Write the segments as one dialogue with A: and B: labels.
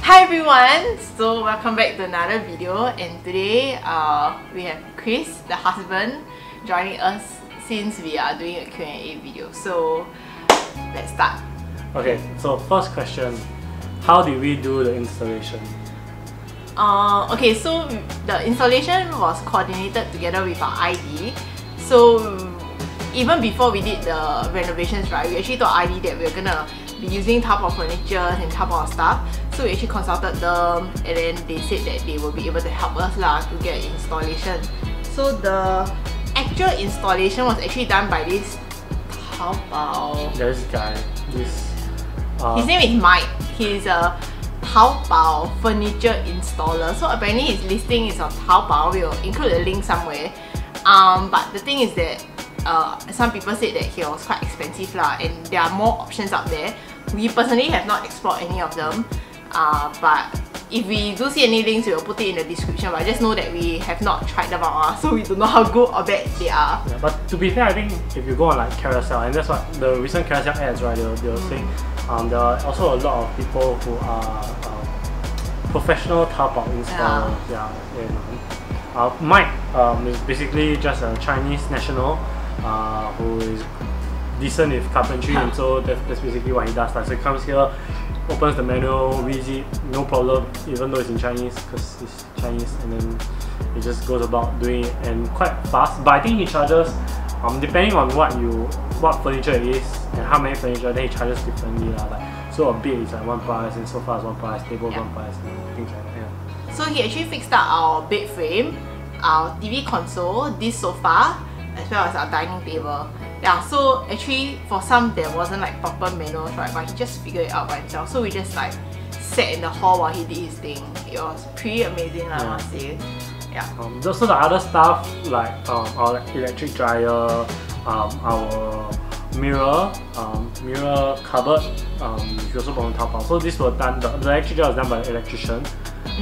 A: Hi everyone! So welcome back to another video, and today we have Chris, the husband, joining us since we are doing a Q&A video. So let's start.
B: Okay, so first question, how did we do the installation?
A: Okay, so the installation was coordinated together with our ID. So even before we did the renovations, right, we actually told ID that we were gonna be using Taobao furniture and Taobao stuff. So we actually consulted them, and then they said that they will be able to help us to get installation. So the actual installation was actually done by this Taobao.
B: There's this guy.
A: His name is Mike. He's a Taobao furniture installer. So apparently his listing is on Taobao. We'll include a link somewhere. But the thing is that some people said that he was quite expensive and there are more options out there. We personally have not explored any of them. But if we do see any links, we will put it in the description. But just know that we have not tried them out, so we don't know how good or bad they are.
B: Yeah, but to be fair, I think if you go on like Carousel, and that's what the recent Carousel ads, right, they were saying, there are also a lot of people who are professional Taobao installers. Mike is basically just a Chinese national who is decent with carpentry, and so that's basically what he does. So he comes here, opens the manual, reads it, no problem, even though it's in Chinese because it's Chinese, and then he just goes about doing it and quite fast. But I think he charges, depending on what furniture it is and how many furniture, then he charges differently. So a bed is like one price, and sofa is one price, table one price, and things like that. Yeah.
A: So he actually fixed up our bed frame, our TV console, this sofa, as well as our dining table. Yeah, so actually for some there wasn't like proper manuals, right, but he just figured it out by himself. So we just like sat in the hall while he did his thing. It was pretty amazing, I must say. Yeah.
B: So the other stuff like our electric dryer, our mirror cupboard, which also bought on Taobao. So this was done. The electric dryer was done by the electrician.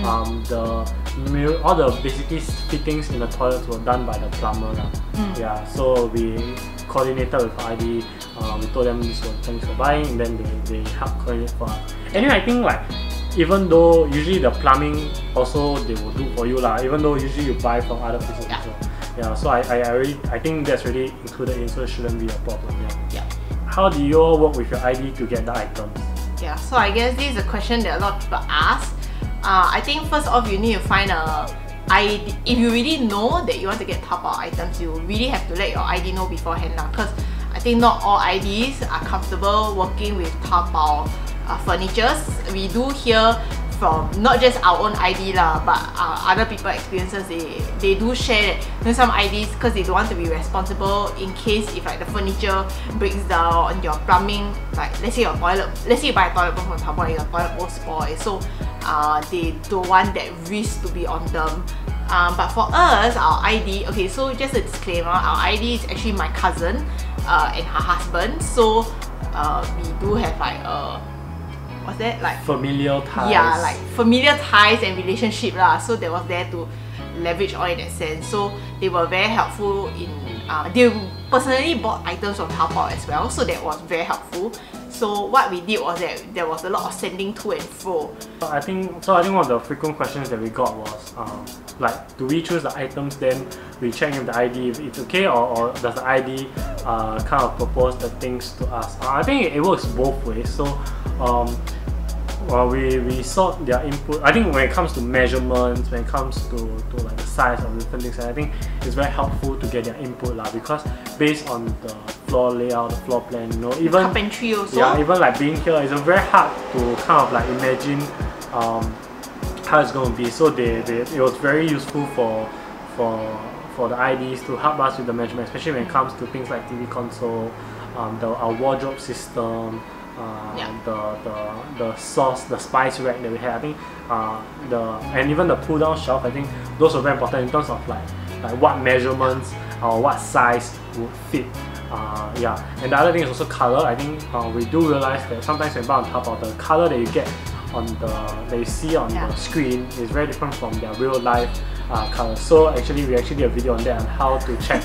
B: The mirror, all the basically fittings in the toilets were done by the plumber. Yeah, so we coordinated with ID. We told them this was thanks for buying, and then they helped coordinate for us. Anyway, I think like even though usually the plumbing also they will do for you even though usually you buy from other places. Yeah, so I think that's already included in, so it shouldn't be a problem. Yeah. How do you all work with your ID to get the items?
A: Yeah, so I guess this is a question that a lot of people ask. I think first off you need to find a ID. If you really know that you want to get Taobao items, you really have to let your ID know beforehand because I think not all IDs are comfortable working with Taobao furnitures. We do hear from not just our own ID but other people's experiences. They do share that some IDs, because they don't want to be responsible in case if like the furniture breaks down and your plumbing, like let's say you buy a toilet bowl from Taobao, your toilet bowl spoil, so they don't want that risk to be on them. But for us, our ID, okay, so just a disclaimer, our ID is actually my cousin and her husband, so we do have like what's that, like
B: familial ties?
A: Yeah, like familiar ties and relationship so they was there to leverage all in that sense. So they were very helpful in they personally bought items from Taobao as well, so that was very helpful. So what we did was that there was a lot of sending to and fro.
B: I think one of the frequent questions that we got was like, do we choose the items, then we check with the ID if it's okay, or does the ID kind of propose the things to us? I think it works both ways. So we sought their input. I think when it comes to measurements, when it comes to like the size of different things, I think it's very helpful to get their input because based on the floor layout, the floor plan, even
A: carpentry also.
B: Yeah, even like being here, it's very hard to kind of like imagine how it's going to be. So it was very useful for the IDs to help us with the measurement, especially when it comes to things like TV console, our wardrobe system, the sauce, the spice rack that we had. I think and even the pull down shelf, I think those were very important in terms of like what measurements or what size would fit. And the other thing is also color. I think we do realize that sometimes when you buy on Taobao, the color that you get that you see on the screen is very different from their real life colors. So we actually did a video on that, on how to check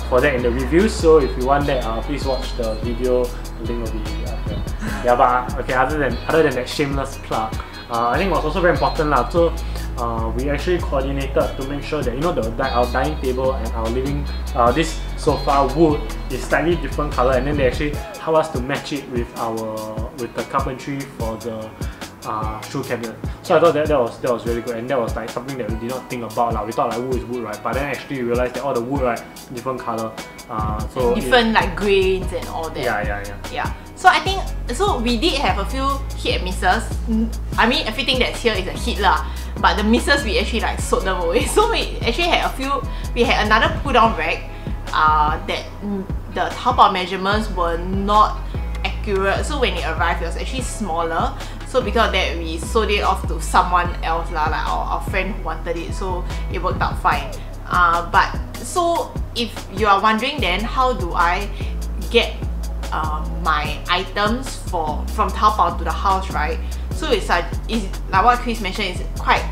B: for that in the reviews. So if you want that, please watch the video. The link will be up there. Yeah, but okay, other than that shameless plug, I think it was also very important lah. So we actually coordinated to make sure that our dining table and our living this sofa wood is slightly different color, and then they actually help us to match it with the carpentry for the shoe cabinet. So I thought that was really good, and that was like something that we did not think about. We thought like wood is wood, right? But then actually we realized that all the wood, right, different color. So
A: different like grains and all that. Yeah. So I think we did have a few hit and misses. I mean, everything that's here is a hit lah. But the misses, we actually like sewed them away. So we actually had we had another pull down rack that the Taobao measurements were not accurate. So when it arrived, it was actually smaller. So because of that, we sold it off to someone else lah, like our friend who wanted it. So it worked out fine. But so if you are wondering, then how do I get my items from Taobao to the house, right? So it's like what Chris mentioned, is quite,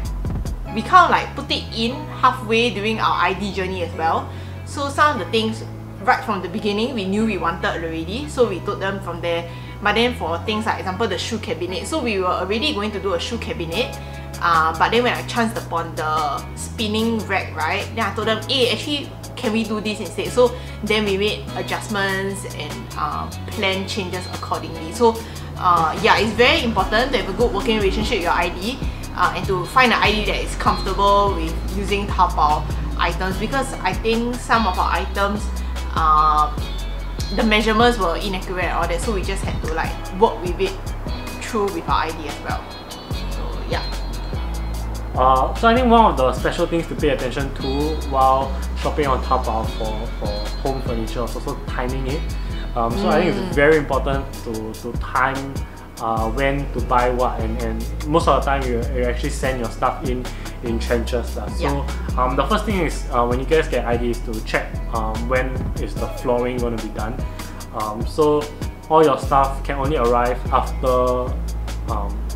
A: we kind of like put it in halfway during our ID journey as well. So some of the things right from the beginning we knew we wanted already, so we took them from there. But then for things like example the shoe cabinet, so we were already going to do a shoe cabinet, but then when I chanced upon the spinning rack, right, then I told them, hey, actually can we do this instead? So then we made adjustments and plan changes accordingly. So yeah, it's very important to have a good working relationship with your ID and to find an ID that is comfortable with using Taobao items, because I think some of our items the measurements were inaccurate and all that, so we just had to like work with it through with our ID as well. So yeah.
B: So I think one of the special things to pay attention to while shopping on Taobao for home furniture is also timing it. So I think it's very important to time when to buy what, and most of the time you actually send your stuff in tranches. So the first thing is when you guys get ID is to check when is the flooring going to be done. So all your stuff can only arrive after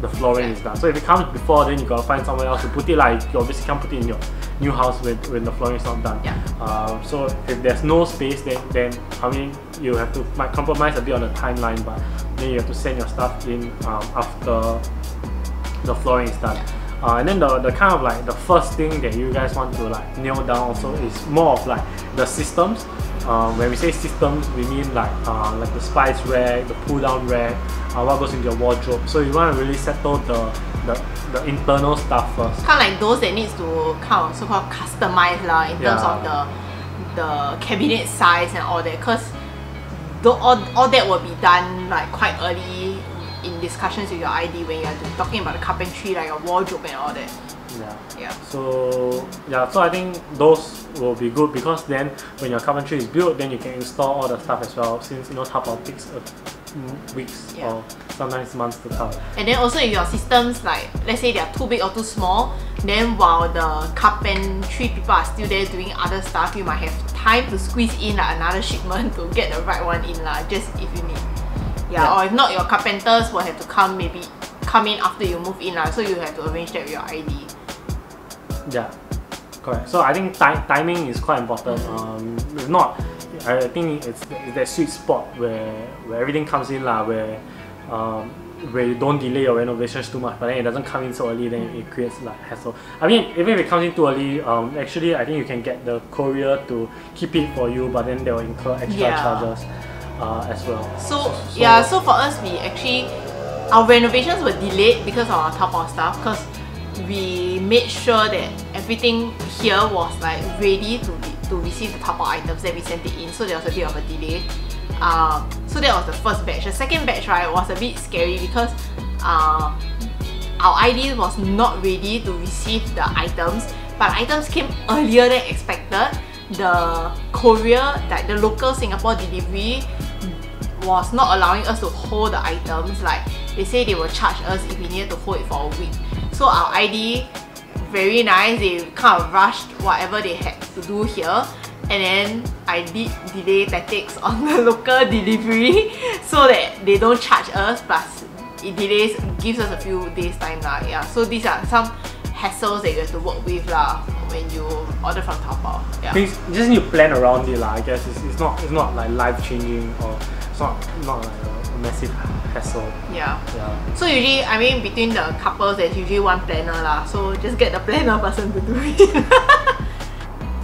B: the flooring is done. So if it comes before, then you gotta find somewhere else to put it. Like you obviously can't put it in your new house when the flooring is not done. So if there's no space, then I mean you have to might compromise a bit on the timeline, but then you have to send your stuff in after the flooring is done. And then the kind of like the first thing that you guys want to like nail down also is more of like the systems. When we say systems, we mean like the spice rack, the pull down rack, what goes into your wardrobe. So you want to really settle the internal stuff first.
A: Kind of like those that needs to kind of so-called customize lah in terms of the cabinet size and all that. Cause all that will be done like quite early in discussions with your ID when you're talking about the carpentry, like your wardrobe and all that. So I think those will be good, because then when your carpentry is built, then you can install all the stuff as well, since Taobao takes weeks or sometimes months to come. And then also if your systems, like let's say they are too big or too small, then while the carpentry people are still there doing other stuff, you might have time to squeeze in like another shipment to get the right one in just if you need. Or if not, your carpenters will have to come in after you move in so you have to arrange that with your ID.
B: Correct. So I think timing is quite important. If not, I think it's that sweet spot where everything comes in where you don't delay your renovations too much, but then it doesn't come in so early, then it creates like hassle. I mean, even if it comes in too early, actually I think you can get the courier to keep it for you, but then they will incur extra charges as well. So
A: for us, we actually, our renovations were delayed because of our Taobao stuff, because we made sure that everything here was like ready to receive the Taobao items that we sent it in, so there was a bit of a delay. So that was the first batch. The second batch, right, was a bit scary because our ID was not ready to receive the items, but items came earlier than expected. The courier, like the local Singapore delivery, was not allowing us to hold the items. Like they say they will charge us if we needed to hold it for a week. So our ID, very nice, they kind of rushed whatever they had to do here, and then I did delay tactics on the local delivery so that they don't charge us, plus it delays, gives us a few days time so these are some hassles that you have to work with when you order from Taobao.
B: You just need to plan around it I guess. It's not like life changing, or it's not like a massive hassle.
A: Yeah.
B: Yeah.
A: So usually, I mean, between the couples, there's usually one planner lah. So just get the planner person to do it.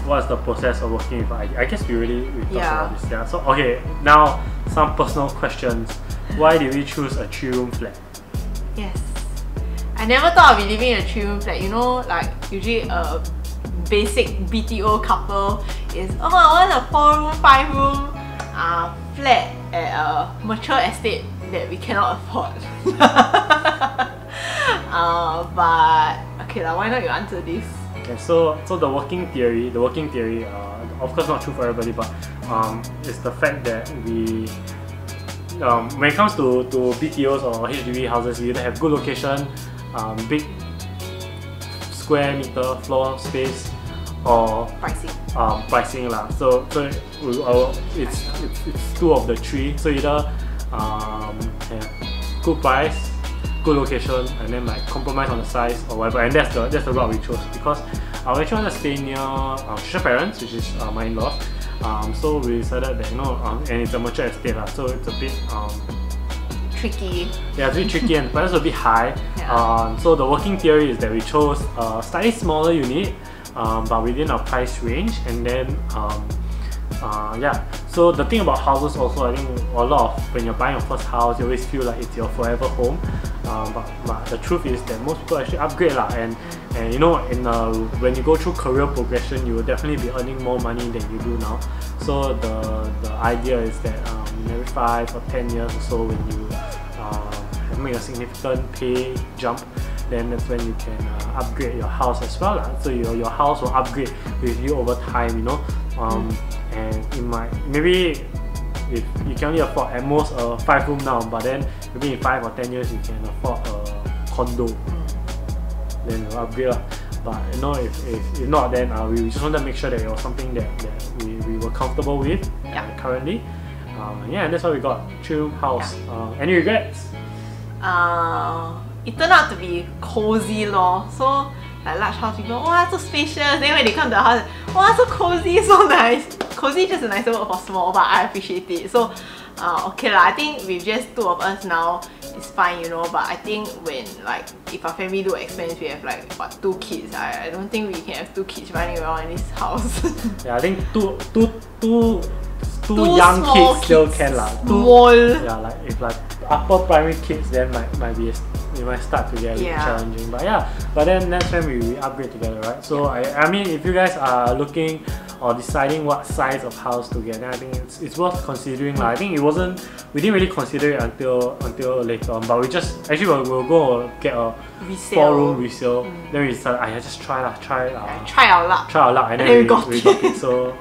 B: What's the process of working with ID? I guess we talked
A: Yeah.
B: about this. Yeah. So okay, now some personal questions. Why did we choose a 3-room flat?
A: Yes. I never thought I'd be living in a 3-room flat. You know, like usually a basic BTO couple is, oh, I want a 4-room, 5-room flat at a mature estate that we cannot afford. But okay lah, why not you answer this?
B: Okay, so the working theory, of course not true for everybody, but it's the fact that we when it comes to BTOs or HDB houses, you either have good location, big square meter floor space, or pricing lah. So it's two of the three. So either good price, good location, and then like compromise on the size or whatever. And that's the route we chose because I actually want to stay near future parents, which is my in-laws. So we decided that and it's a mature estate lah. So it's a bit
A: tricky.
B: Yeah, it's a bit tricky and the price is a bit high.
A: Yeah.
B: So the working theory is that we chose a slightly smaller unit, but within our price range, and then yeah. So the thing about houses also, I think a lot of when you're buying your first house, you always feel like it's your forever home. But the truth is that most people actually upgrade lah, and when you go through career progression, you will definitely be earning more money than you do now. So the idea is that every 5 or 10 years or so, when you make a significant pay jump, then that's when you can upgrade your house as well lah. So your house will upgrade with you over time, and it might, maybe if you can only afford at most a 5-room now, but then maybe in 5 or 10 years you can afford a condo, then you'll upgrade lah. But if not, then we just want to make sure that it was something that we were comfortable with currently. Yeah, and that's why we got 3-room house. Any regrets?
A: It turned out to be cozy lor. So like large house people, wow, so spacious. Then when they come to the house, wow, so cozy, so nice. Cozy is just a nicer word for small, but I appreciate it. So okay lah, I think with just 2 of us now, it's fine, But I think when if our family do expand, we have 2 kids. I don't think we can have 2 kids running around in this house.
B: Yeah, I think two young kids still can lah.
A: Small.
B: Yeah, if upper primary kids, then it might start to get a bit challenging. But then that's when we upgrade together, right? So I mean, if you guys are looking or deciding what size of house to get, then I think it's worth considering lah. I think we didn't really consider it until later on, but we just we'll go get a 4-room resale. Then we decided, just try our luck, and then we got it. So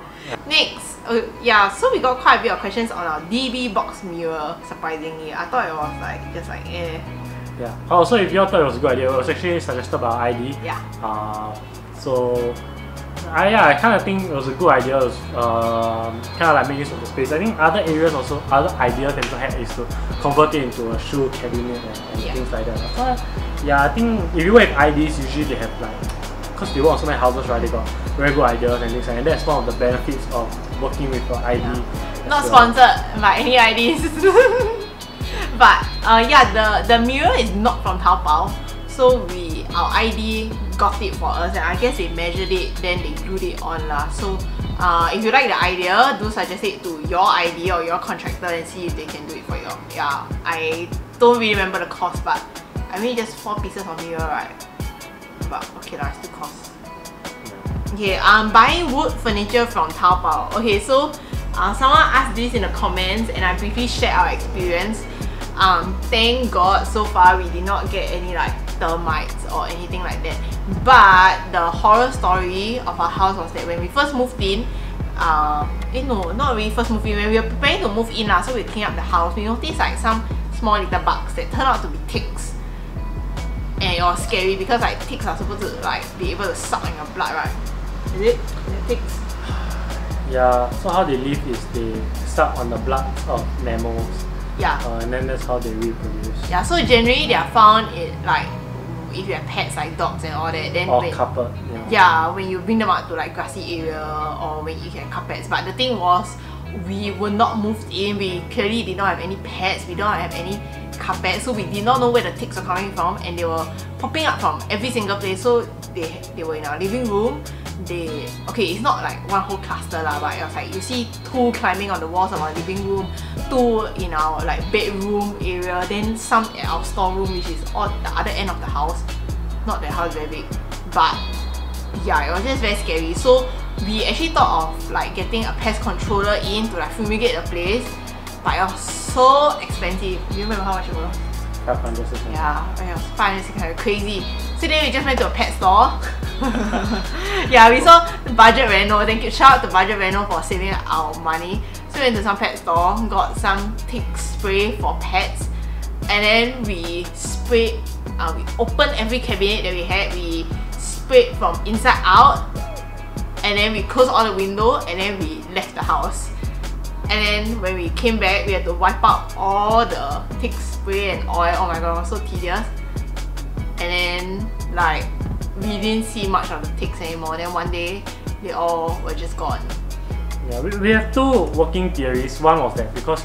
A: next. So we got quite a bit of questions on our DB box mirror, surprisingly. I thought it was just eh.
B: Yeah. Oh, so if you all thought it was a good idea, it was actually suggested by ID.
A: Yeah.
B: So I kind of think it was a good idea. It was kind of make use of the space. I think other ideas that people had is to convert it into a shoe cabinet and things like that. So I think if you work with IDs, usually they have because they work on so many houses, right? They got very good ideas and things like that. And that's one of the benefits of working with your ID.
A: Not sponsored by any IDs. But the mirror is not from Taobao. So our ID got it for us, and I guess they measured it, then they glued it on lah. So if you like the idea, do suggest it to your ID or your contractor and see if they can do it for you. Yeah, I don't really remember the cost, but I mean just 4 pieces of mirror, right? But okay lah, it still costs. Okay, buying wood furniture from Taobao. Okay, so someone asked this in the comments, and I briefly shared our experience. Thank God so far we did not get any termites or anything like that. But the horror story of our house was that when we first moved in, no, not really first moved in, when we were preparing to move in so we clean up the house, we noticed some small little bugs that turned out to be ticks. And it was scary because ticks are supposed to be able to suck on your blood, right? Is it? Ticks?
B: Yeah, so how they live is they suck on the blood of mammals.
A: Yeah.
B: And then that's how they reproduce.
A: Yeah, so generally they are found in if you have pets like dogs and all that, then
B: carpet.
A: Yeah, when you bring them out to grassy area or when you can carpets. But the thing was, we were not moved in. We clearly did not have any pets. We don't have any carpet, so we did not know where the ticks were coming from, and they were popping up from every single place. So they were in our living room. Okay, it's not like one whole cluster lah, but it was like you see 2 climbing on the walls of our living room, 2 in our like bedroom area, then some at our storeroom, which is on the other end of the house. Not that house very big, but yeah, it was just very scary. So we actually thought of like getting a pest controller in to like fumigate the place, but it was so expensive. Do you remember how much it was?
B: 500, 600.
A: Yeah, it was 500, 600, crazy. So then we just went to a pet store. Yeah, we saw Budget Reno. Thank you, shout out to Budget Reno for saving our money. So we went to some pet store, got some tick spray for pets, and then we sprayed. We opened every cabinet that we had. We sprayed from inside out, and then we closed all the windows, and then we left the house. And then when we came back, we had to wipe out all the tick spray and oil. Oh my god, it was so tedious. And then like we didn't see much of the ticks anymore. Then one day they all were just gone.
B: Yeah, we have 2 working theories. One was that because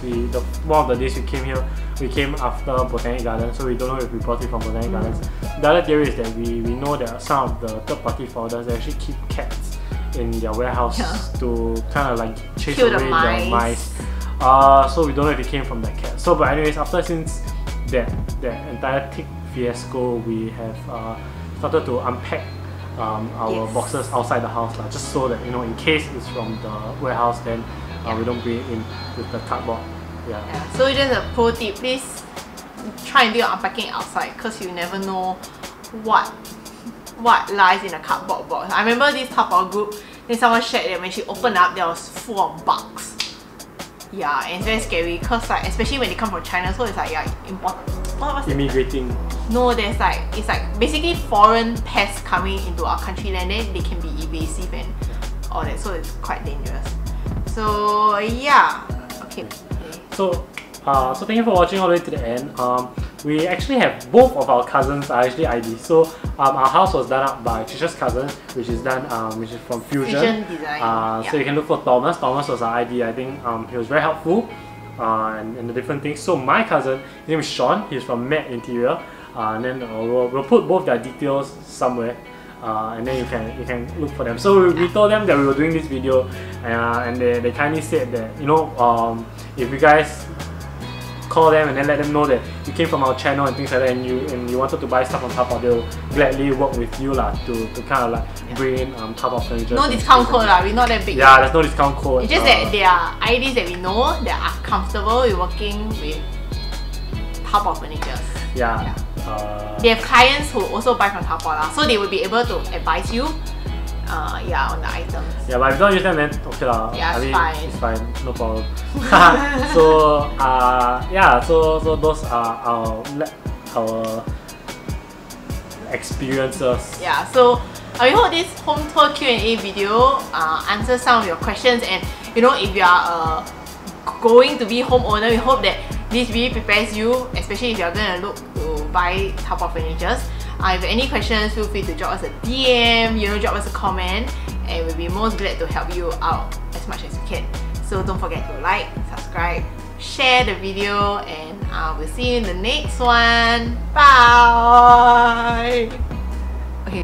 B: one of the days we came here, we came after Botanic Gardens, so we don't know if we brought it from Botanic Gardens. The other theory is that we know that some of the third-party frauders actually keep cats in their warehouse to kind of like chase away the mice. So we don't know if it came from that cat. So, but anyways, since that entire tick fiasco, we have started to unpack our boxes outside the house, just so that in case it's from the warehouse, then we don't bring it in with the cardboard. Yeah.
A: So just a pro tip, please try and do your unpacking outside, because you never know what lies in a cardboard box. I remember this Taobao group, then someone shared that when she opened up, there was full of bugs. Yeah, and it's very scary because like especially when they come from China, so it's like important.
B: Immigrating.
A: No, it's like basically foreign pests coming into our country, and then they can be invasive and all that, so it's quite dangerous. So yeah, okay.
B: So thank you for watching all the way to the end. We actually have both of our cousins are actually ID. So our house was done up by Trisha's cousin, which is from Fusion Design. So you can look for Thomas. Thomas was our ID. I think he was very helpful and the different things. So my cousin, his name is Sean. He's from Matte Interior. And then we'll put both their details somewhere. And then you can look for them. So we told them that we were doing this video, and they kindly said that if you guys call them and then let them know that you came from our channel and things like that, and you wanted to buy stuff on Taobao, they'll gladly work with you to kind of like bring in Taobao furniture.
A: No discount code lah, we're not that big.
B: Yeah, there's no discount code.
A: It's just that there are IDs that we know that are comfortable with working with Taobao furniture.
B: Yeah.
A: They have clients who also buy from Taobao lah, so they will be able to advise you on the items. Yeah,
B: but if you don't use them, then okay lah.
A: Yeah,
B: it's fine, no problem. So so those are our experiences.
A: Yeah, so we hope this home tour Q&A video answers some of your questions, and if you are going to be homeowner, we hope that this really prepares you, especially if you're going to look to buy Taobao furniture. If you have any questions, feel free to drop us a DM, drop us a comment, and we'll be most glad to help you out as much as we can. So don't forget to like, subscribe, share the video, and we'll see you in the next one. Bye!